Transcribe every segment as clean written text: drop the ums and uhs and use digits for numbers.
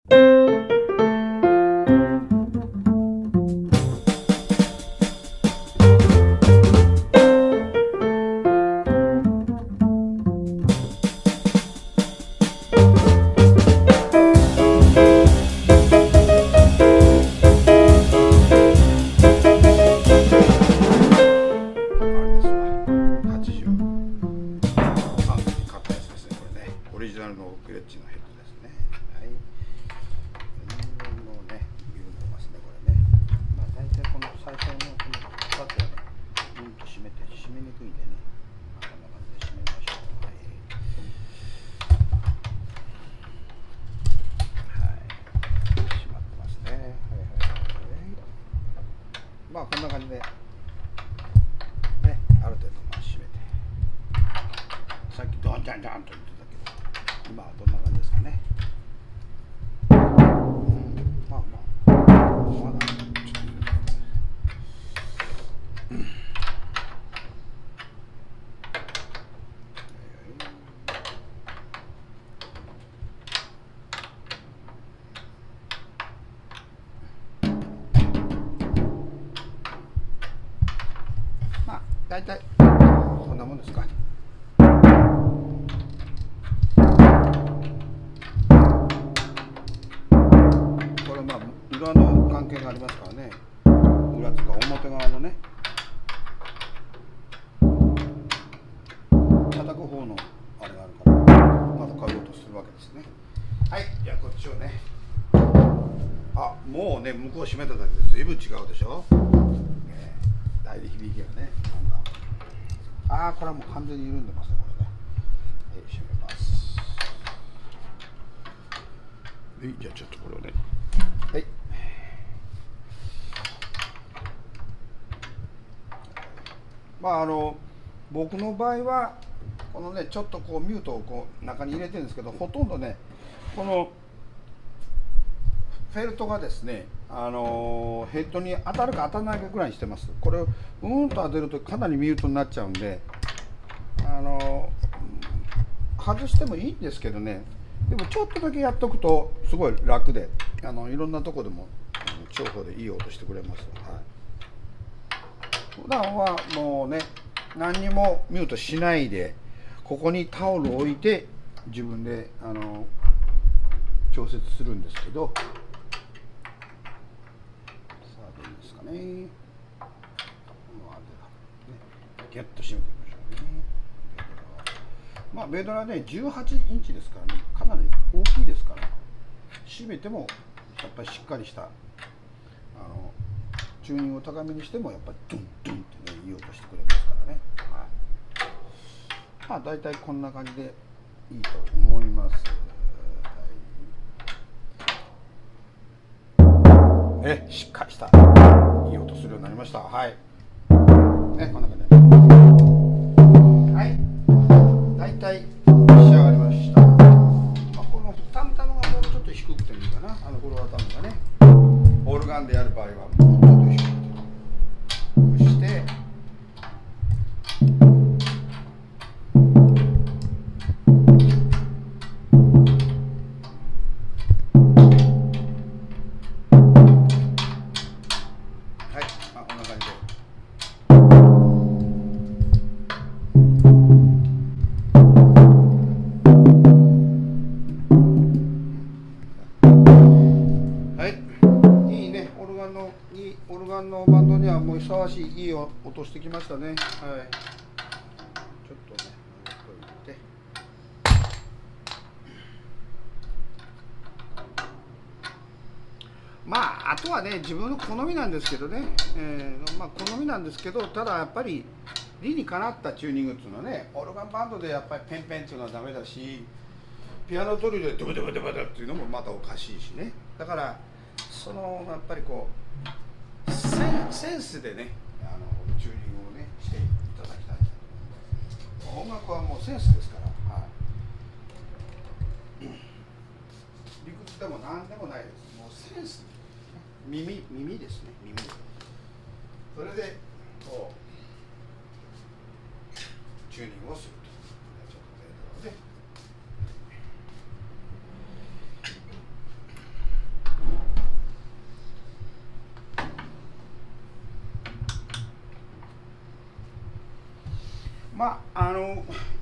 オリジナルのグレッチのヘッドですね。はい。もうね、緩んでますね、これね。まあ、大体この最初のこの2つはね、と締めにくいんでね、こんな感じで締めましょう。はい。はい。締まってますね。はいはいはい。まあ、こんな感じで、ね、ある程度まあ締めて。さっきドンジャンジャンと言ってたけど、今はどんな感じですかね。まあまあ、まだちょっとまあ大体こんなもんですか。裏の関係がありますからね。裏とか表側のね、叩く方のあれがあるからまた買おうとするわけですね。はい、じゃあこっちをね、あ、もうね、向こう閉めただけで随分違うでしょ。大で響きがね、なんか、これはもう完全に緩んでますね、これね。はい、閉めます。はい、じゃあちょっとこれをね、はい、まあ僕の場合はこのね、ちょっとこうミュートをこう中に入れてるんですけど、ほとんどね、このフェルトがですね、ヘッドに当たるか当たらないかぐらいにしてます。これをと当てるとかなりミュートになっちゃうんで、外してもいいんですけどね、でもちょっとだけやっとくとすごい楽で、いろんなとこでも重宝でいい音してくれます。はい、普段はもうね、何にもミュートしないで、ここにタオルを置いて自分で調節するんですけど、さあどうですかね。ギュッと締めていきましょうね。まあベードラね、18インチですからね、かなり大きいですから、締めてもやっぱりしっかりしたチューニングを高めにしてもやっぱりドゥンドゥンってね、いい音してくれますからね。はい、まあ大体こんな感じでいいと思います。はい、しっかりしたいい音するようになりました。はい。ね、こんな感じで。はい。大体仕上がりました。まあ、このタムタムがもうちょっと低くてもいいかな。フロアタムがね。オルガンでやる場合はもうちょっと低くして。オルガンのバンドにはもうふさわしいいい音してきましたね。はい。ちょっとね、置いて。まああとはね、自分の好みなんですけどね、まあ好みなんですけど、ただやっぱり理にかなったチューニングっていうのはね、オルガンバンドでやっぱりペンペンっていうのはダメだし、ピアノトリオでドブドブドブっていうのもまたおかしいしね。だからやっぱりこうセンスでね、チューニングをねしていただきたいと思います。音楽はもうセンスですから、はい、理屈でも何でもないです。もうセンス、耳ですね、耳。それでこうチューニングをすると。ちょっとね、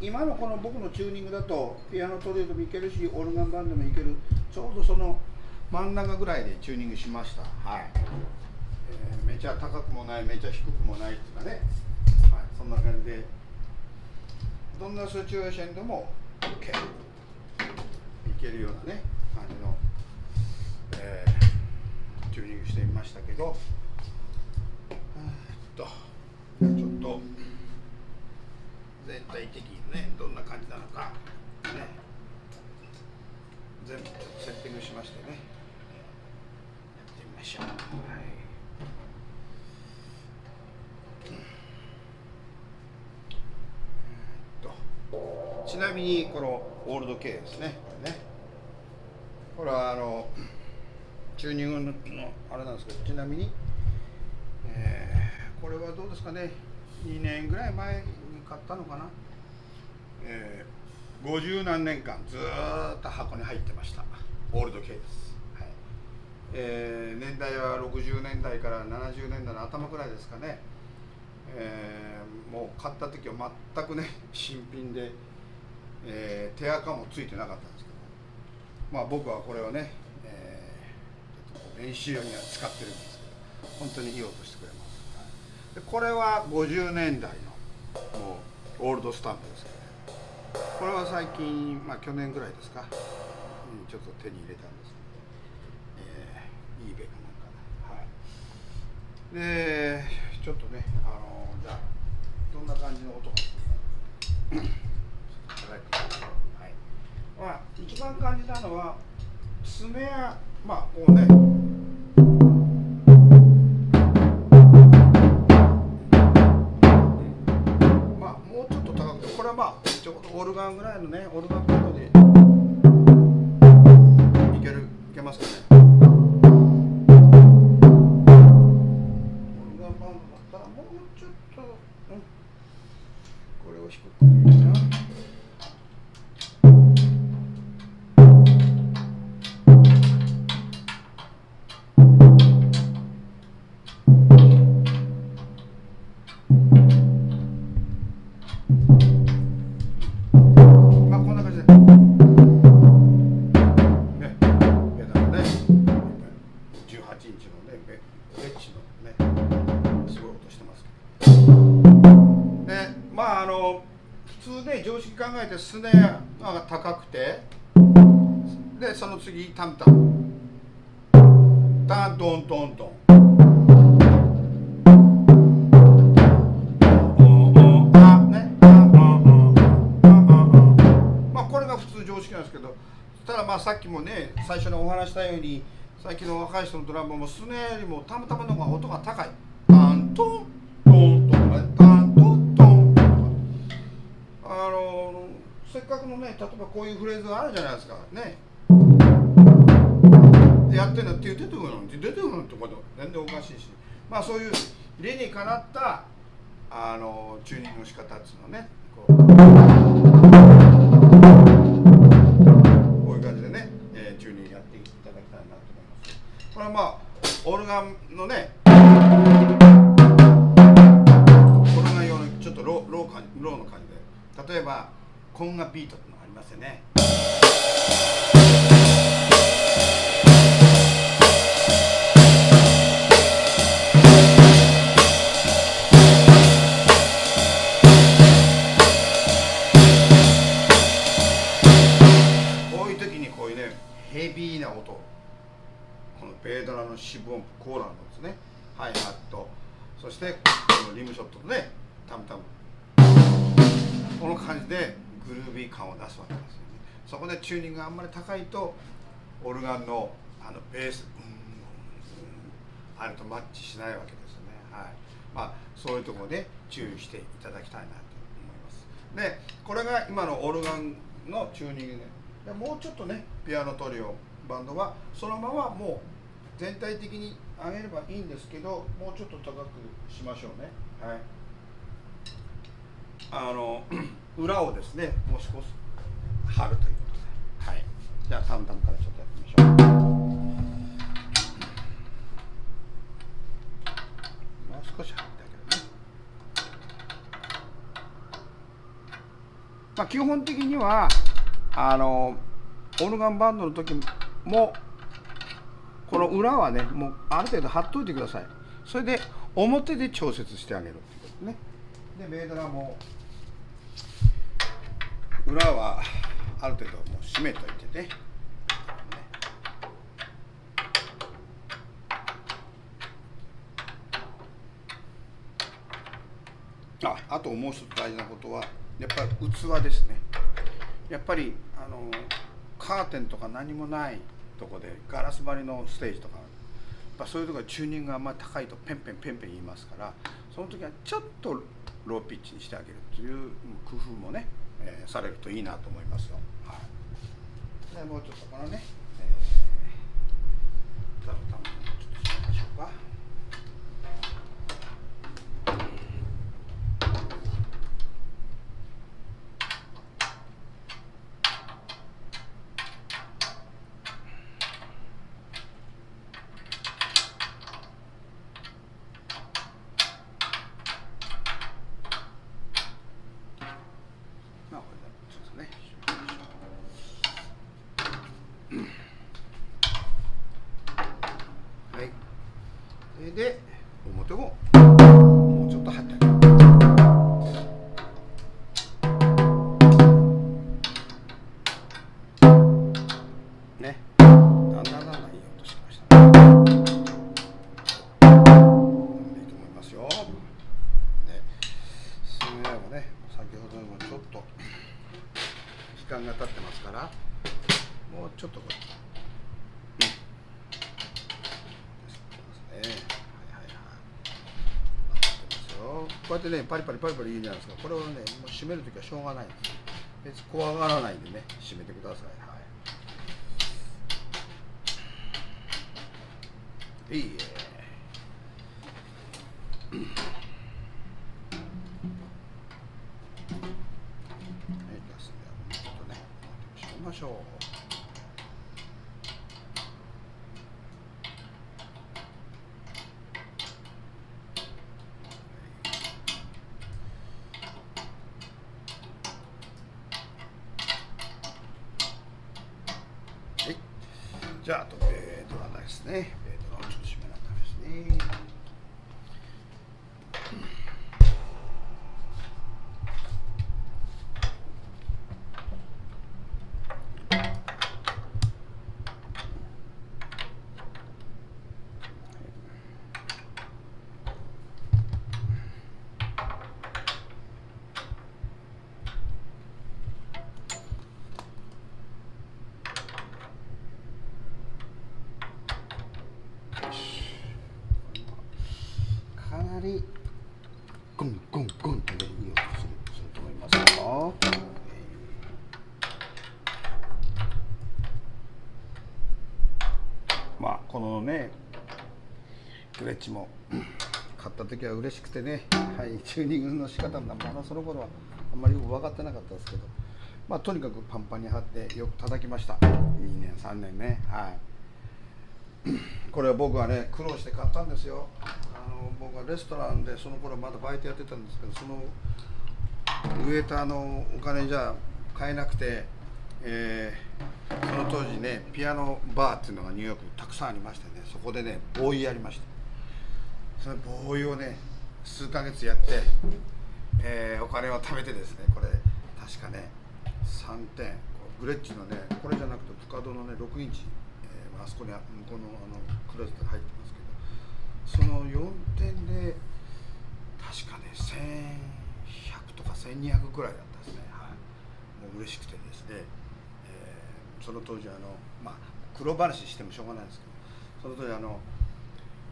今のこの僕のチューニングだとピアノトリオでもいけるしオルガンバンドもいける、ちょうどその真ん中ぐらいでチューニングしました。はい。めちゃ高くもないめちゃ低くもないっていうかね、はい、そんな感じでどんなシチュエーションでも OK いけるようなね感じの、チューニングしてみましたけど、ちょっと全体的にねどんな感じなのかね、全部セッティングしましてね、やってみましょう。はい。ちなみにこのオールド K ですね。これはチューニングのあれなんですけど、ちなみに、これはどうですかね、2年ぐらい前に買ったのかな、50何年間ずーっと箱に入ってましたオールド K です。はい、年代は60年代から70年代の頭ぐらいですかね。もう買った時は全くね新品で、手垢もついてなかったんですけど、まあ僕はこれをね、練習用には使ってるんですけど、本当にいい音してくれます。でこれは50年代のもうオールドスタンプですけどね、これは最近、まあ去年ぐらいですか、ちょっと手に入れたんですけど、eBay かなんか、はい、でちょっとねじゃあどんな感じの音がするかはい、まあ、一番感じたのはスネア、まあこうね、まあもうちょっと高くて、これはまあちょうどオルガンぐらいのね、オルガンバンドでいけますかね。オルガンバンドだったらもうちょっと、これを低くいいな。常識考えてスネアが高くて、でその次タンタンタントントントン、まあこれが普通常識なんですけど、ただまあさっきもね最初にお話したように、最近の若い人のドラムもスネアよりもタムタムの方が音が高い。タントントントンタントントン、せっかくのね、例えばこういうフレーズがあるじゃないですかね。やってんのって出てくるのってこと全然おかしいし、まあそういう理にかなったチューニングの仕方っていうのはね、こういう感じでね、チューニングやっていただきたいなと思います。これはまあオルガンのね、オルガン用のちょっとローの感じで、例えばコンガビートってのがありますよね。こういう時にこういうねヘビーな音、このベードラの四分音符コーラのですね、ハイハット、そしてこのリムショットとねタムタム、この感じでグルービー感を出すわけですよね。そこでチューニングがあんまり高いとオルガンのベースあれとマッチしないわけですよね。はい、まあそういうところで注意していただきたいなと思います。でこれが今のオルガンのチューニングで、もうちょっとねピアノトリオバンドはそのままもう全体的に上げればいいんですけど、もうちょっと高くしましょうね。はい、裏をですねもう少し張るということで、はい、じゃあタムタムからちょっとやってみましょう。もう少し張ってあげるね。まあ、基本的にはオルガンバンドの時もこの裏はねもうある程度貼っといてください。それで表で調節してあげるってことね。でベードラも裏はある程度もう締めといてね。あともう一つ大事なことはやっぱり器ですね。やっぱりカーテンとか何もないとこでガラス張りのステージとかやっぱそういうところチューニングがあんまり高いとペンペンペンペン言いますから、その時はちょっとローピッチにしてあげるという工夫もね、されるといいなと思いますよ。はい、でもうちょっとこのね、座布団もちょっとしましょうか。で表ももうちょっと貼ってあげるね。だんだんいい音しましたね。いいと思いますよ。でスネアもね先ほどよりもちょっと時間が経ってますからもうちょっとこうやってねパリパリパリパリ言うじゃないですか。これをねもう閉めるときはしょうがないんです。別に怖がらないでね閉めてください。はい、いいはい、ガスでちょっとね閉めましょう。じゃあ、あとベードラですね。ベードラをちょっと締めながらですね。かなりゴンゴンゴンっていい音すると思いますよ。まあこのねグレッチも買った時は嬉しくてね、はい、チューニングの仕方もその頃はあんまりよく分かってなかったですけど、まあとにかくパンパンに貼ってよく叩きました。2年3年ね。はい、これは僕はね苦労して買ったんですよ。僕はレストランでその頃まだバイトやってたんですけど、そのウエイターのお金じゃ買えなくて、その当時ねピアノバーっていうのがニューヨークにたくさんありましてね、そこでねボーイやりました。そのボーイをね数ヶ月やって、お金を貯めてですね、これ確かね3点グレッチのねこれじゃなくて深戸のね6インチ、あそこに向こうのクローゼットに入ってますけど、その4点で確かね1100とか1200くらいだったですね。はい、もう嬉しくてですね、その当時まあ黒話してもしょうがないですけど、その当時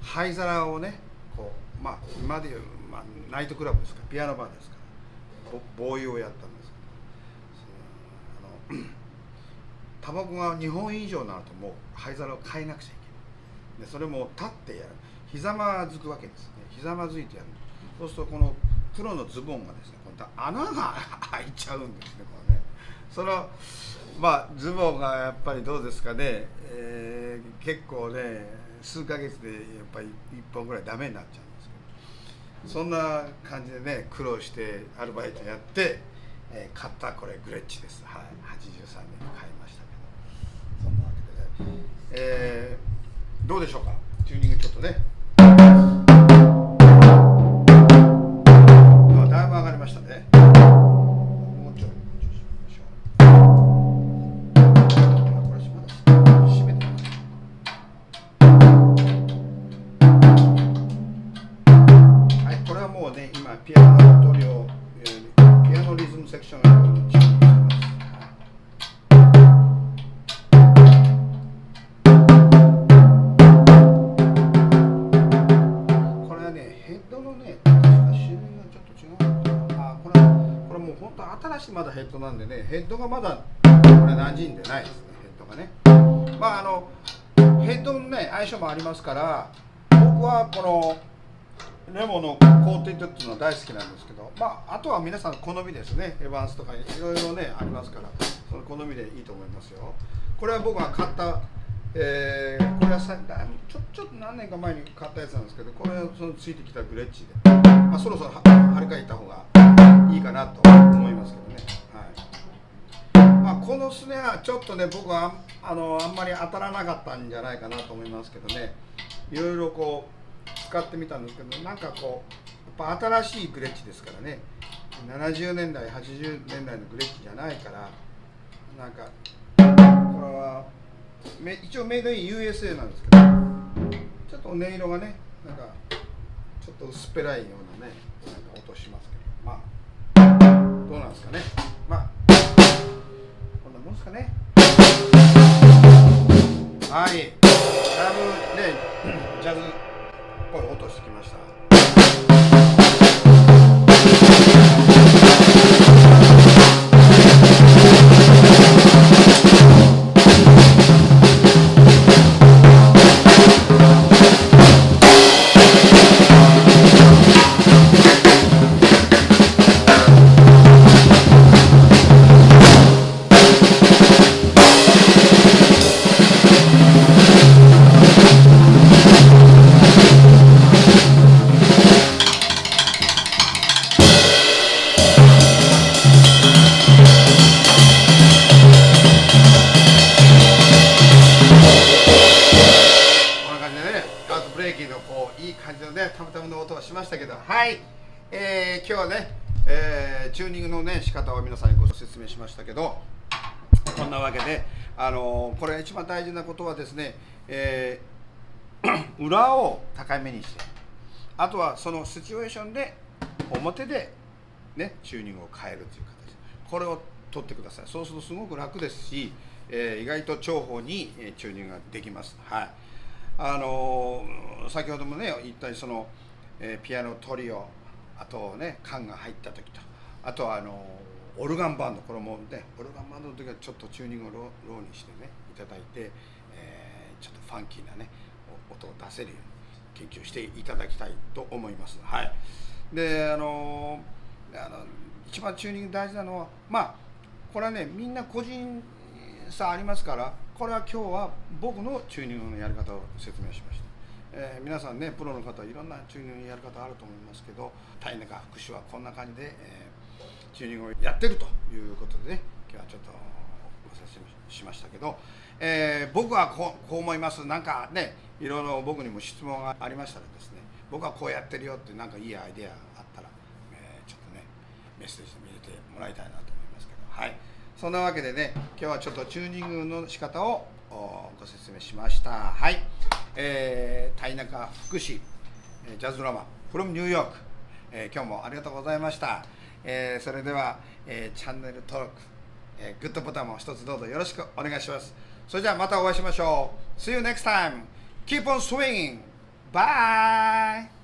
灰皿をねこうまあ今でいう、まあ、ナイトクラブですからピアノバーですからボーイをやったんですけど、タバコが2本以上になるともう灰皿を変えなくちゃいけない。でそれも立ってやる、ひざまずくわけですね。ひざまずいてやる。そうするとこの黒のズボンがですね今度は穴が開いちゃうんですね。このねそのまあズボンがやっぱりどうですかね、結構ね数ヶ月でやっぱり1本ぐらいダメになっちゃうんですけど、そんな感じでね苦労してアルバイトやって、買ったこれグレッチです。はい、83年に買いましたけど、そんなわけで、ね、どうでしょうか、チューニングちょっとね、だいぶ上がりましたね。もうちょいしましょう。これまだ閉めてない。はい、これはもうね、今ピアノの音量、ピアノリズムセクションがチューニングしてます。これはね、ヘッドのね、確か種類がちょっと違うのかな。これもう本当新しいまだヘッドなんでね、ヘッドがまだこれ馴染んでないですね、ヘッドがね。ヘッドのね、相性もありますから、僕はこのレモのコーティッドっていうのは大好きなんですけど、あとは皆さん好みですね。エヴァンスとかいろいろねありますから、その好みでいいと思いますよ。これは僕が買った、これはちょっと何年か前に買ったやつなんですけど、これはそのついてきたグレッチで、そろそろ張り替えた方がいいかなと思いますけどね。はい。このスネアちょっとね、僕はあんまり当たらなかったんじゃないかなと思いますけどね。いろいろこう使ってみたんですけど、なんかこうやっぱ新しいグレッチですからね、70年代80年代のグレッチじゃないから、なんかこれは一応メイドイン USA なんですけど、ちょっと音色がね、なんかちょっと薄っぺらいようなね、なんか音しますけど、どうなんですかね。こんなもんですかね。はい、だいぶねジャズっぽい音してきました。ブレーキのこういい感じのねタムタムの音がしましたけど、はい、今日はね、チューニングのね仕方を皆さんにご説明しましたけど、こんなわけでこれ一番大事なことはですね、裏を高めにして、あとはそのシチュエーションで表でねチューニングを変えるという形、これを取ってください。そうするとすごく楽ですし、意外と重宝にチューニングができます。はい。先ほどもね言ったその、ピアノトリオ、あとね管が入った時と、あとはオルガンバンド、これもねオルガンバンドの時はちょっとチューニングをローにしてねいただいて、ちょっとファンキーなね音を出せるように研究していただきたいと思います。はい。で一番チューニング大事なのはこれはねみんな個人差ありますから、これは今日は僕のチューニングのやり方を説明しました。皆さんねプロの方いろんなチューニングのやり方あると思いますけど、田中福士はこんな感じで、チューニングをやってるということでね、今日はちょっとご説明しましたけど、僕はこう思います。なんかねいろいろ僕にも質問がありましたらですね、僕はこうやってるよってなんかいいアイデアあったら、ちょっとねメッセージでも入れてもらいたいなと思いますけど、はい。そんなわけでね、今日はちょっとチューニングの仕方をご説明しました。はい。田中福士、ジャズドラマ from ニューヨーク、今日もありがとうございました。それでは、チャンネル登録、グッドボタンも一つどうぞよろしくお願いします。それじゃあまたお会いしましょう。See you next time. Keep on swinging. Bye.